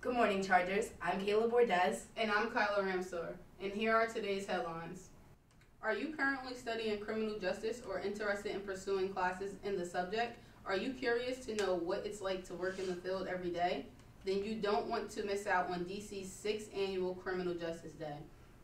Good morning, Chargers. I'm Kayla Bordez. And I'm Kyla Ramsor. And here are today's headlines. Are you currently studying criminal justice or interested in pursuing classes in the subject? Are you curious to know what it's like to work in the field every day? Then you don't want to miss out on DC's 6th Annual Criminal Justice Day.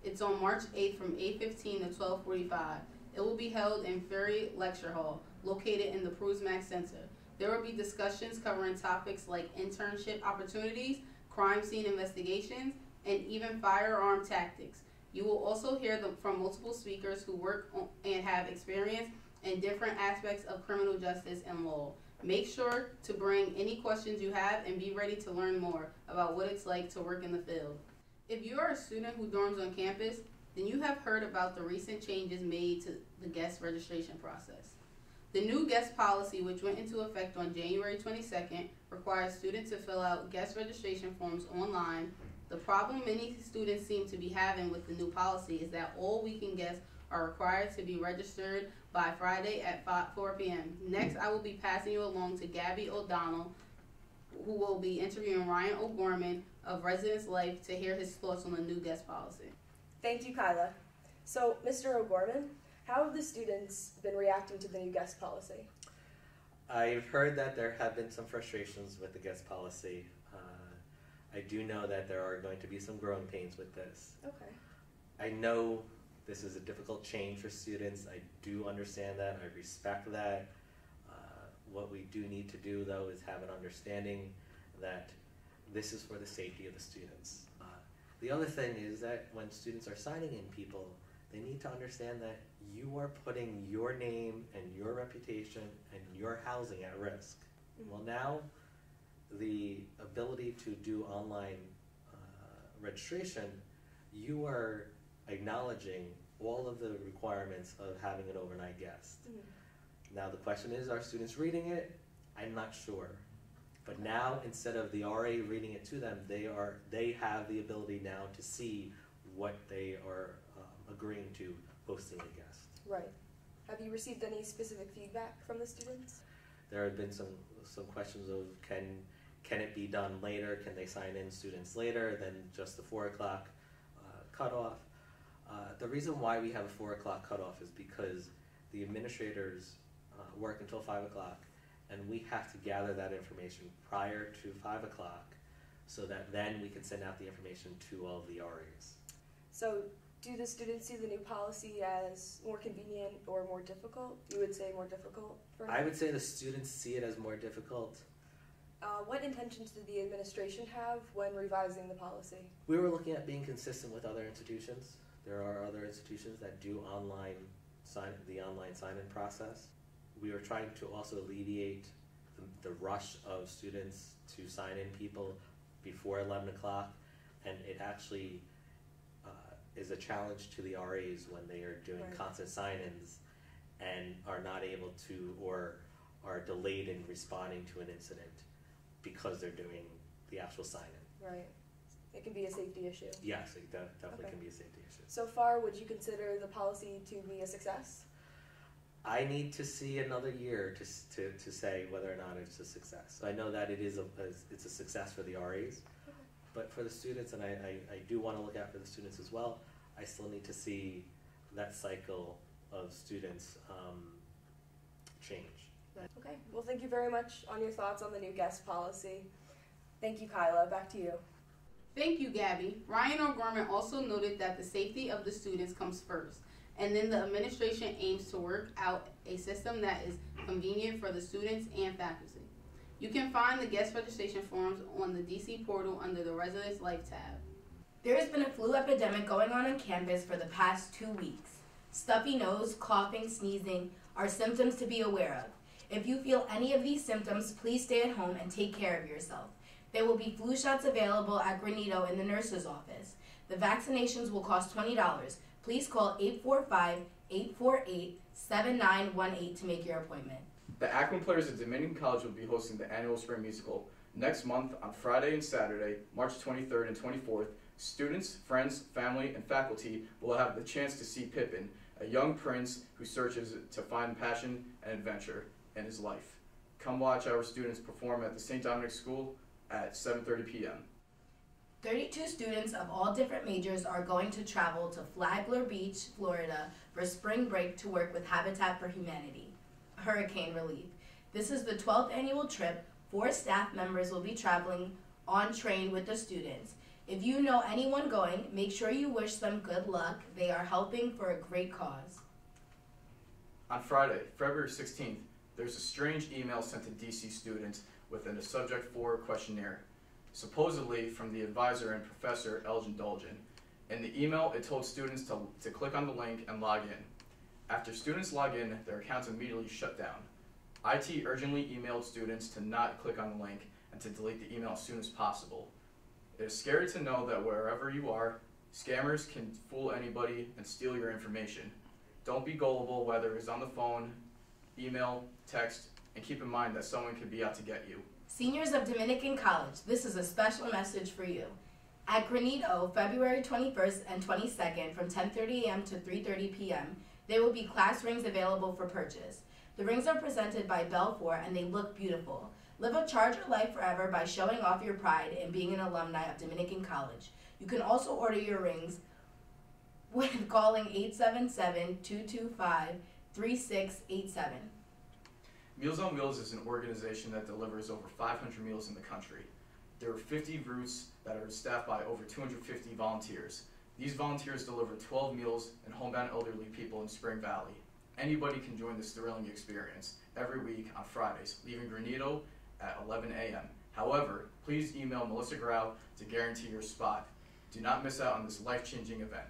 It's on March 8th from 8:15 to 12:45. It will be held in Ferry Lecture Hall, located in the Prusmack Center. There will be discussions covering topics like internship opportunities, crime scene investigations, and even firearm tactics. You will also hear from multiple speakers who work and have experience in different aspects of criminal justice and law. Make sure to bring any questions you have and be ready to learn more about what it's like to work in the field. If you are a student who dorms on campus, then you have heard about the recent changes made to the guest registration process. The new guest policy, which went into effect on January 22nd, requires students to fill out guest registration forms online. The problem many students seem to be having with the new policy is that all weekend guests are required to be registered by Friday at 4 p.m. Next, I will be passing you along to Gabby O'Donnell, who will be interviewing Ryan O'Gorman of Residence Life to hear his thoughts on the new guest policy. Thank you, Kyla. So, Mr. O'Gorman, how have the students been reacting to the new guest policy? I've heard that there have been some frustrations with the guest policy. I do know that there are going to be some growing pains with this. Okay. I know this is a difficult change for students. I do understand that. I respect that. What we do need to do, though, is have an understanding that this is for the safety of the students. The other thing is that when students are signing in people, they need to understand that you are putting your name and your reputation and your housing at risk. Mm-hmm. Well, now the ability to do online registration, you are acknowledging all of the requirements of having an overnight guest. Mm-hmm. Now the question is, are students reading it? I'm not sure. But now, instead of the RA reading it to them, they have the ability now to see what they are agreeing to hosting a guest. Right. Have you received any specific feedback from the students? There have been some questions of can it be done later? Can they sign in students later than just the 4 o'clock cutoff? The reason why we have a 4 o'clock cutoff is because the administrators work until 5 o'clock, and we have to gather that information prior to 5 o'clock so that then we can send out the information to all of the RAs. So, do the students see the new policy as more convenient or more difficult? You would say more difficult for them? I would say the students see it as more difficult. What intentions did the administration have when revising the policy? We were looking at being consistent with other institutions. There are other institutions that do the online sign-in process. We were trying to also alleviate the rush of students to sign in people before 11 o'clock, and it actually is a challenge to the RAs when they are doing Right. constant sign-ins and are not able to, or are delayed in responding to an incident because they're doing the actual sign-in. Right. It can be a safety issue. Yes, it definitely Okay. can be a safety issue. So far, would you consider the policy to be a success? I need to see another year to say whether or not it's a success. I know that it's a success for the RAs, but for the students, and I do want to look out for the students as well, I still need to see that cycle of students change. Okay. Well, thank you very much on your thoughts on the new guest policy. Thank you, Kyla. Back to you. Thank you, Gabby. Ryan O'Gorman also noted that the safety of the students comes first, and then the administration aims to work out a system that is convenient for the students and faculty. You can find the guest registration forms on the DC portal under the Residence Life tab. There has been a flu epidemic going on campus for the past 2 weeks. Stuffy nose, coughing, sneezing are symptoms to be aware of. If you feel any of these symptoms, please stay at home and take care of yourself. There will be flu shots available at Granito in the nurse's office. The vaccinations will cost $20. Please call 845-848-7918 to make your appointment. The Akron Players of Dominican College will be hosting the annual spring musical next month on Friday and Saturday, March 23rd and 24th. Students, friends, family, and faculty will have the chance to see Pippin, a young prince who searches to find passion and adventure in his life. Come watch our students perform at the St. Dominic School at 7:30 p.m. 32 students of all different majors are going to travel to Flagler Beach, Florida for spring break to work with Habitat for Humanity, hurricane relief. This is the 12th annual trip. 4 staff members will be traveling on train with the students. If you know anyone going, make sure you wish them good luck. They are helping for a great cause. On Friday, February 16th, there's a strange email sent to DC students within a subject for questionnaire, supposedly from the advisor and professor Elgin Dolgen. In the email, it told students to click on the link and log in. After students log in, their accounts immediately shut down. IT urgently emailed students to not click on the link and to delete the email as soon as possible. It is scary to know that wherever you are, scammers can fool anybody and steal your information. Don't be gullible, whether it's on the phone, email, text, and keep in mind that someone could be out to get you. Seniors of Dominican College, this is a special message for you. At Granito, February 21st and 22nd from 10:30 a.m. to 3:30 p.m., there will be class rings available for purchase. The rings are presented by Belfour and they look beautiful. Live a charger life forever by showing off your pride and being an alumni of Dominican College. You can also order your rings with calling 877-225-3687. Meals on Wheels is an organization that delivers over 500 meals in the country. There are 50 routes that are staffed by over 250 volunteers. These volunteers deliver 12 meals and homebound elderly people in Spring Valley. Anybody can join this thrilling experience every week on Fridays, leaving Granito at 11 a.m. However, please email Melissa Grau to guarantee your spot. Do not miss out on this life-changing event.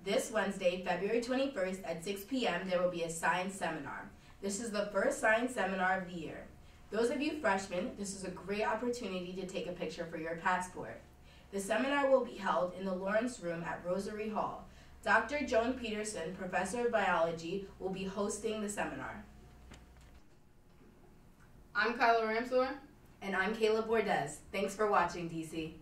This Wednesday, February 21st at 6 p.m., there will be a science seminar. This is the first science seminar of the year. Those of you freshmen, this is a great opportunity to take a picture for your passport. The seminar will be held in the Lawrence Room at Rosary Hall. Dr. Joan Peterson, professor of biology, will be hosting the seminar. I'm Kyla Ramsor. And I'm Kayla Bordez. Thanks for watching, DC.